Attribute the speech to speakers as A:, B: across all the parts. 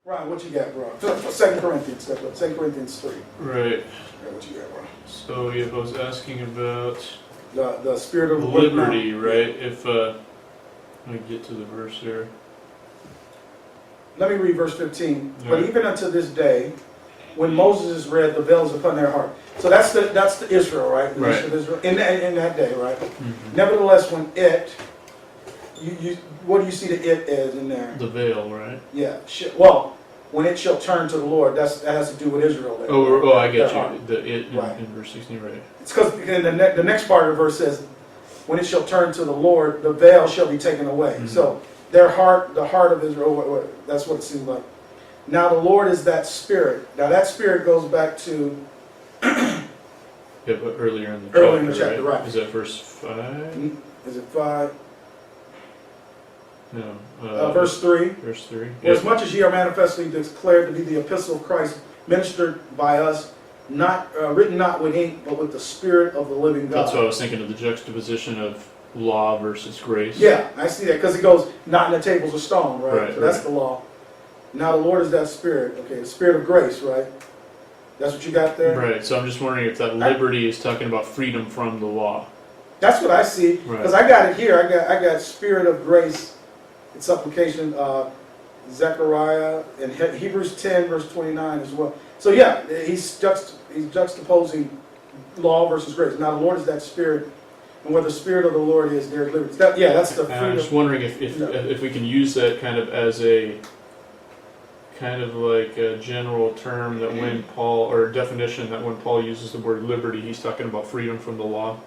A: Ryan, what you got, bro? 2 Corinthians, 2 Corinthians 3.
B: Right.
A: Yeah, what you got, bro?
B: So yeah, I was asking about
A: The spirit of
B: liberty, right? If let me get to the verse here.
A: Let me read verse 15.
B: Yeah.
A: But even unto this day, when Moses is read, the veil is upon their heart. So that's the Israel, right? The
B: Right.
A: nation of Israel. In that day, right?
B: Mm-hmm.
A: Nevertheless, when what do you see the it as in there?
B: The veil, right?
A: Yeah. Well, when it shall turn to the Lord, that has to do with Israel. There,
B: Oh, I get
A: their heart.
B: you. The it
A: Right.
B: in verse 16, right?
A: It's because the next part of the verse says, when it shall turn to the Lord, the veil shall be taken away.
B: Mm-hmm.
A: So their heart, the heart of Israel, that's what it seems like. Now the Lord is that spirit. Now that spirit goes back to
B: Yeah, but earlier in the
A: chapter, right.
B: Is that verse 5?
A: Is it 5?
B: No.
A: Verse 3.
B: Verse 3.
A: For as much as ye are manifestly declared to be the epistle of Christ, ministered by us, not written not with ink, but with the Spirit of the living God.
B: That's what I was thinking of, the juxtaposition of law versus grace.
A: Yeah, I see that, because it goes, not in the tables of stone, right?
B: Right,
A: So that's
B: right.
A: the law. Now the Lord is that Spirit, okay, the Spirit of grace, right? That's what you got there?
B: Right, so I'm just wondering if that liberty is talking about freedom from the law.
A: That's what I see, because I got it here. I got Spirit of grace in supplication, Zechariah, and Hebrews 10, verse 29 as well. So yeah, he's juxtaposing law versus grace. Now the Lord is that Spirit, and where the Spirit of the Lord is, there is liberty. That's the freedom.
B: I'm just wondering if we can use that kind of as a kind of like a general term that when Paul, or definition that when Paul uses the word liberty, he's talking about freedom from the law.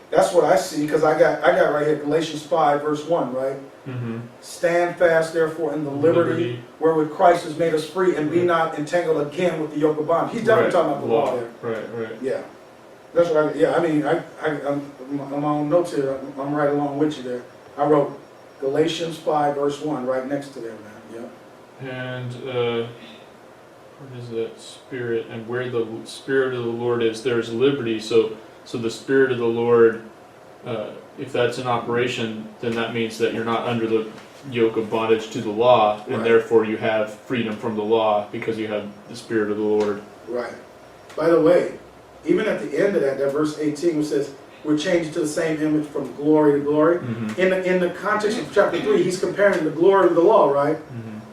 A: That's what I see, because I got right here, Galatians 5, verse 1, right?
B: Mm-hmm.
A: Stand fast, therefore, in the liberty wherewith Christ has made us free, and be not entangled again with the yoke of bondage. He's definitely talking about the law there.
B: Right.
A: Yeah. That's what I'm on notes here. I'm right along with you there. I wrote Galatians 5, verse 1, right next to there, man. Yeah.
B: And what is that Spirit? And where the Spirit of the Lord is, there is liberty. So the Spirit of the Lord, if that's in operation, then that means that you're not under the yoke of bondage to the law, and
A: Right.
B: therefore you have freedom from the law because you have the Spirit of the Lord.
A: Right. By the way, even at the end of that verse 18, which says, we're changed to the same image from glory to glory.
B: Mm-hmm.
A: In the context of chapter 3, he's comparing the glory of the law, right,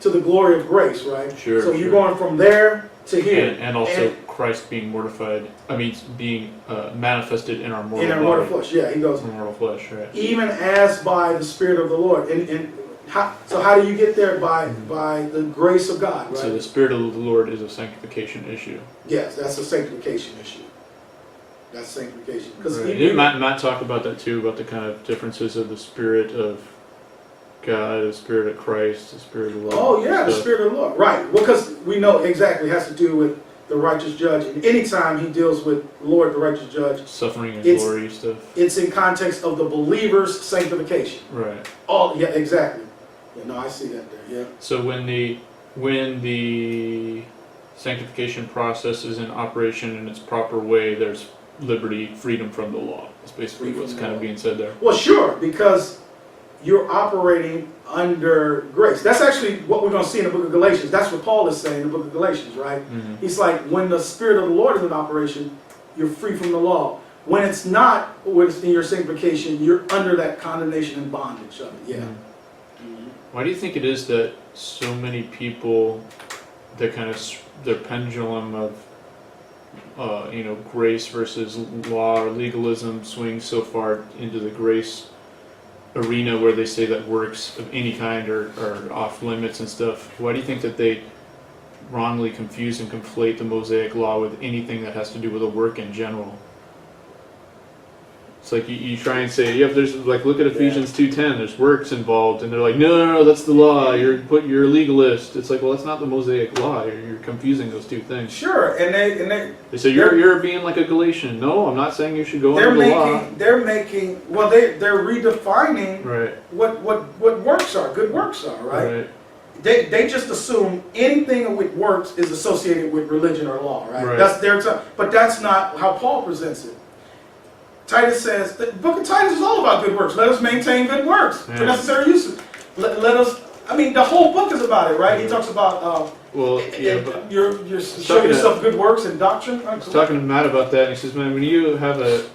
A: to the glory of grace, right?
B: Sure.
A: So you're going from there to here.
B: And also Christ being mortified, being manifested in our mortal
A: in our
B: body.
A: mortal flesh, yeah. He goes,
B: Mortal flesh, right.
A: even as by the Spirit of the Lord. So how do you get there? By the grace of God, right?
B: So the Spirit of the Lord is a sanctification issue.
A: Yes, that's a sanctification issue. That's sanctification. Because
B: Right. Matt talked about that too, about the kind of differences of the Spirit of God, the Spirit of Christ, the Spirit of the Lord.
A: Oh yeah, the Spirit of the Lord. Right. Because we know exactly it has to do with the righteous judge. And anytime he deals with Lord, the righteous judge,
B: Suffering and
A: it's
B: glory stuff.
A: It's in context of the believer's sanctification.
B: Right.
A: Oh yeah, exactly. Yeah, no, I see that there. Yeah.
B: So when the sanctification process is in operation in its proper way, there's liberty, freedom from the law. That's basically what's kind of being said there.
A: Well, sure, because you're operating under grace. That's actually what we're going to see in the book of Galatians. That's what Paul is saying in the book of Galatians, right?
B: Mm-hmm.
A: He's like, when the Spirit of the Lord is in operation, you're free from the law. When it's not, when it's in your sanctification, you're under that condemnation and bondage of it. Yeah.
B: Mm-hmm. Why do you think it is that so many people, their pendulum of grace versus law or legalism swings so far into the grace arena where they say that works of any kind are off limits and stuff? Why do you think that they wrongly confuse and conflate the Mosaic law with anything that has to do with a work in general? It's like you try and say, there's like, look at Ephesians 2:10, there's works involved, and they're like, no, that's the law, you're a legalist. It's like, well, that's not the Mosaic law, you're confusing those two things.
A: Sure, and they
B: say you're being like a Galatian. No, I'm not saying you should go under the law.
A: They're redefining
B: Right.
A: what works are, good works are, right?
B: Right.
A: They just assume anything with works is associated with religion or law, right?
B: Right.
A: That's their time, but that's not how Paul presents it. Titus says, the book of Titus is all about good works. Let us maintain good works for necessary uses. Let us I mean, the whole book is about it, right? He talks about you're showing yourself good works and doctrine.
B: I was talking to Matt about that, and he says, man, when you have a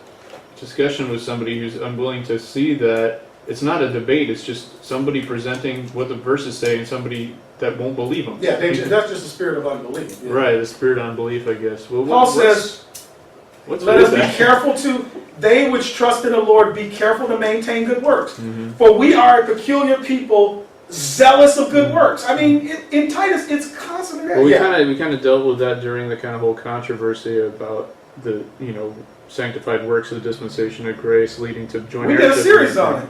B: discussion with somebody who's unwilling to see that, it's not a debate, it's just somebody presenting what the verses say and somebody that won't believe them.
A: Yeah, that's just the spirit of unbelief. Yeah.
B: Right, the spirit of unbelief, I guess. Well,
A: Paul says, let us be careful to, they which trust in the Lord, be careful to maintain good works. Mm-hmm. For we are a peculiar people, zealous of good works. I mean, in Titus, it's constantly there.
B: Well, we kind of dealt with that during the kind of whole controversy about the, sanctified works of the dispensation of grace leading to joint-heirs.
A: We did a series on it,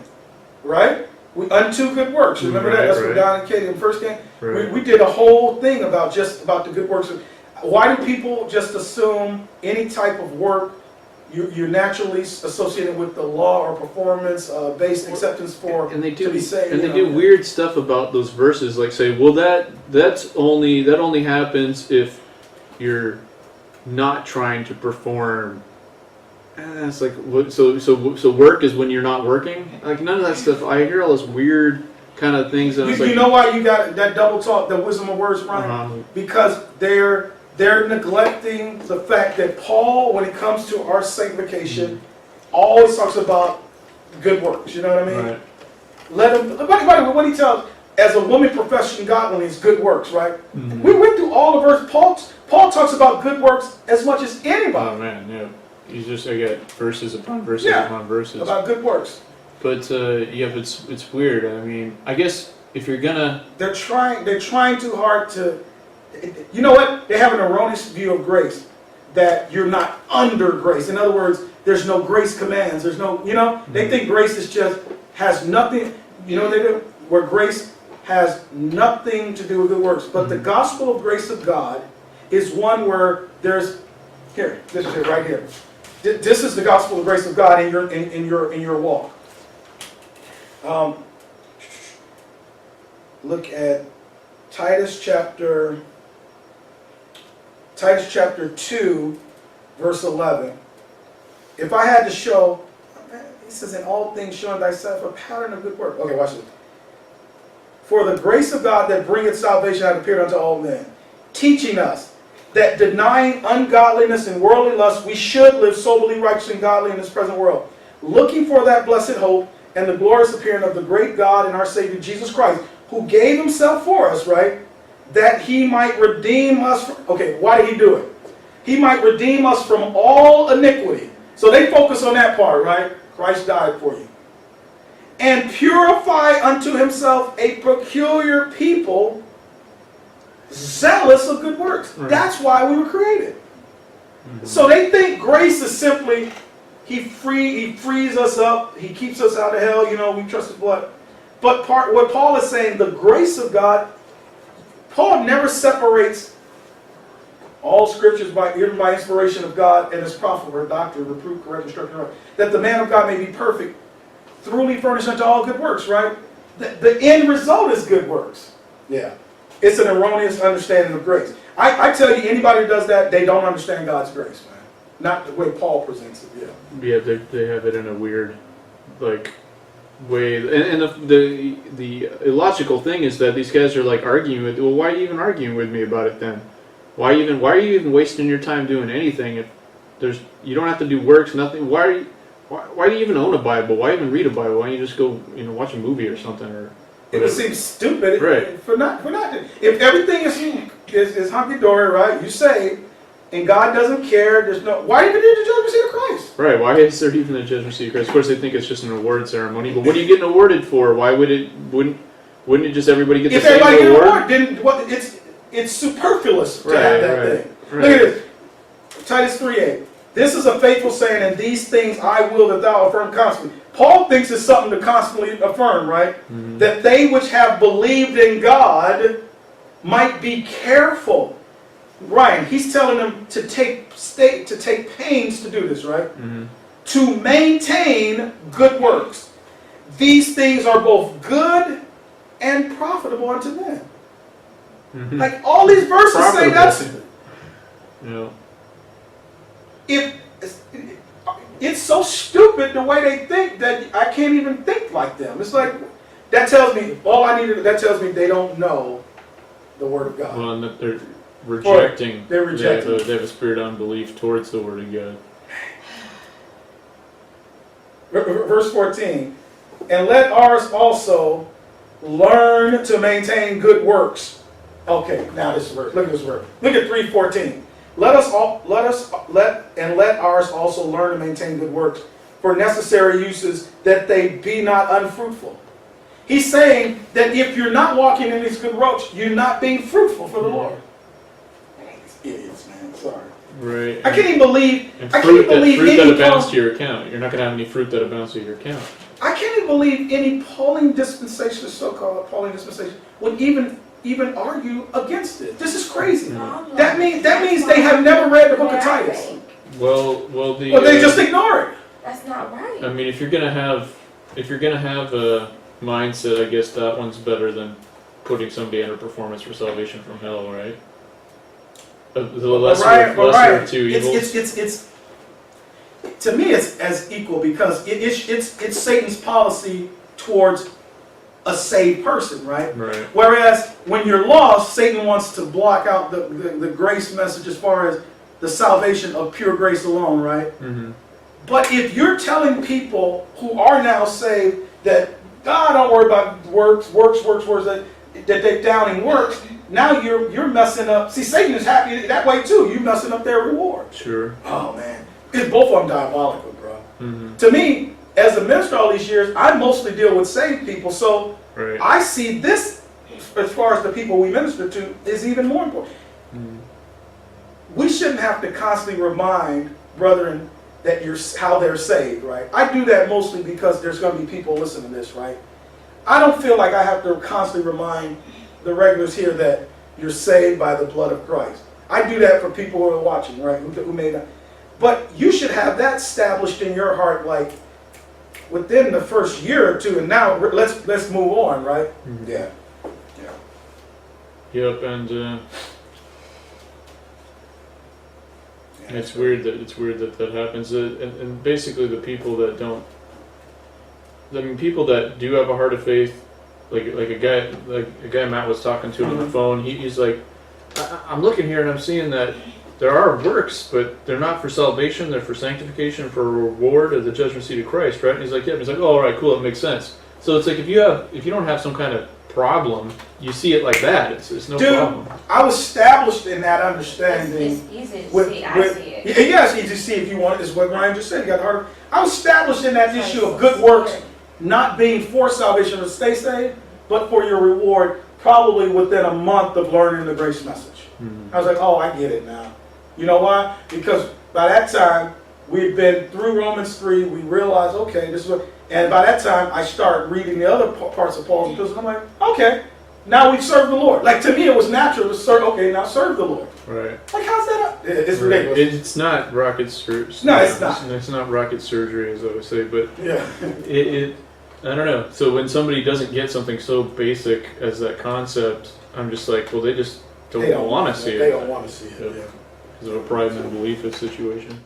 A: right? Unto good works. Remember that? That's what Don and Katie in the first game. Right. We did a whole thing about the good works. Why do people just assume any type of work you're naturally associated with the law or performance based acceptance for to be saved?
B: And they do weird stuff about those verses, like say, well, that only happens if you're not trying to perform. And it's like, so work is when you're not working? Like, none of that stuff. I hear all this weird kind of things. And
A: you know why you got that double talk, the wisdom of words, Brian? Because they're neglecting the fact that Paul, when it comes to our sanctification, always talks about good works. You know what I mean?
B: Right.
A: Let him. By the way, what he tells, as a woman professing godliness, good works, right? Mm-hmm. We went through all the verses. Paul talks about good works as much as anybody.
B: Oh man, yeah. I got verses upon verses upon verses
A: about good works.
B: But it's weird. I mean, I guess if you're gonna,
A: they're trying too hard to. You know what? They have an erroneous view of grace, that you're not under grace. In other words, there's no grace commands. There's no, they think grace has nothing. You know what they do? Where grace has nothing to do with good works. But the gospel of grace of God is one where there's this is it right here. This is the gospel of grace of God in your walk. Look at Titus chapter 2, verse 11. If I had to show, he says, in all things showing thyself a pattern of good work. Okay, watch this. For the grace of God that bringeth salvation hath appeared unto all men, teaching us that denying ungodliness and worldly lust, we should live soberly, righteous, and godly in this present world, looking for that blessed hope and the glorious appearing of the great God and our Savior Jesus Christ, who gave himself for us, right, that he might redeem us from, why did he do it? He might redeem us from all iniquity. So they focus on that part, right? Christ died for you. And purify unto himself a peculiar people, zealous of good works. Right. That's why we were created. Mm-hmm. So they think grace is simply, he frees us up, he keeps us out of hell, we trust his blood. But what Paul is saying, the grace of God, Paul never separates all scriptures by inspiration of God and his prophet for doctrine, reproof, correct, instruction, that the man of God may be perfect, thoroughly furnished unto all good works, right? The end result is good works. Yeah. It's an erroneous understanding of grace. I tell you, anybody who does that, they don't understand God's grace, man. Not the way Paul presents it,
B: Yeah, they have it in a weird, way. And the illogical thing is that these guys are arguing with, well, why are you even arguing with me about it then? Why are you even wasting your time doing anything if you don't have to do works, nothing? Why do you even own a Bible? Why even read a Bible? Why don't you just go watch a movie or something? Or
A: it would seem stupid,
B: right?
A: For not. If everything is hunky dory, right? You say, and God doesn't care. There's no. Why even did the judgment seat of Christ?
B: Right. Why is there even a judgment seat of Christ? Of course, they think it's just an award ceremony. But what are you getting awarded for? Why wouldn't it just everybody get the same award? If everybody get an award, then it's superfluous to have that thing. Right. Look at this. Titus 3:8. This is a faithful saying, and these things I will that thou affirm constantly. Paul thinks it's something to constantly affirm, right? Mm-hmm. That they which have believed in God might be careful. Ryan, he's telling them to take pains to do this, right? Mm-hmm. To maintain good works. These things are both good and profitable unto men. Mm-hmm. Like all these verses say that's. Yeah.
A: It's so stupid the way they think that I can't even think like them. It's like that tells me, all I need to, that tells me they don't know the Word of God.
B: Well, and that they're rejecting.
A: They're rejecting.
B: They have a spirit of unbelief towards the Word of God.
A: Verse 14, and let ours also learn to maintain good works. Okay, now this verse. Look at this verse. Look at 3:14. Let ours also learn to maintain good works for necessary uses, that they be not unfruitful. He's saying that if you're not walking in these good works, you're not being fruitful for the Lord. These idiots, man. Sorry.
B: Right.
A: I can't even believe.
B: And
A: I can't even believe
B: fruit
A: any
B: that abounds to your account. You're not going to have any fruit that abounds to your account.
A: I can't even believe any polling dispensation, so-called polling dispensation, would even argue against it. This is crazy. That means they have never read the book of Titus.
B: Well,
A: they just ignore it.
C: That's not right.
B: I mean, if you're gonna have a mindset, I guess that one's better than putting somebody under performance for salvation from hell, right? The lesser of two evils.
A: It's to me, it's as equal, because it's Satan's policy towards a saved person, right?
B: Right.
A: Whereas when you're lost, Satan wants to block out the grace message as far as the salvation of pure grace alone, right?
B: Mm-hmm.
A: But if you're telling people who are now saved that God, don't worry about works, that they're downing works, now you're messing up. See, Satan is happy that way too. You're messing up their reward.
B: Sure.
A: Oh man, it's both of them diabolical, bro.
B: Mm-hmm.
A: To me, as a minister all these years, I mostly deal with saved people, so
B: right.
A: I see this, as far as the people we minister to, is even more important.
B: Mm-hmm.
A: We shouldn't have to constantly remind brethren that how they're saved, right? I do that mostly because there's going to be people listening to this, right? I don't feel like I have to constantly remind the regulars here that you're saved by the blood of Christ. I do that for people who are watching, right? Who may not. But you should have that established in your heart, like within the first year or two, and now let's move on, right?
B: Mm-hmm.
A: Yeah.
B: Yep, and it's weird that happens. And basically, the people that don't, I mean, people that do have a heart of faith, like a guy Matt was talking to on the phone. He's like, I'm looking here and I'm seeing that there are works, but they're not for salvation. They're for sanctification, for a reward of the judgment seat of Christ, right? And he's like, yeah. And he's like, oh, all right, cool, it makes sense. So it's like if you don't have some kind of problem, you see it like that. It's no problem.
A: I was established in that understanding.
C: It's easy to see. I see it.
A: Yeah, it's easy to see if you want it. Is what Ryan just said. You got heart. I was established in that issue of good works, not being for salvation to stay saved, but for your reward. Probably within a month of learning the grace message.
B: Mm-hmm.
A: I was like, oh, I get it now. You know why? Because by that time we'd been through Romans 3. We realized, okay, this is what. And by that time, I started reading the other parts of Paul's epistles, and I'm like, okay, now we serve the Lord. Like, to me, it was natural to serve, okay, now serve the Lord.
B: Right.
A: Like, how's that? It's ridiculous.
B: It's not rocket surgery.
A: No, it's not.
B: It's not rocket surgery, as I would say, but
A: yeah.
B: I don't know. So when somebody doesn't get something so basic as that concept, I'm just like, well, they just don't want to see it.
A: They don't want to see it, yeah.
B: Because of a pride and belief situation.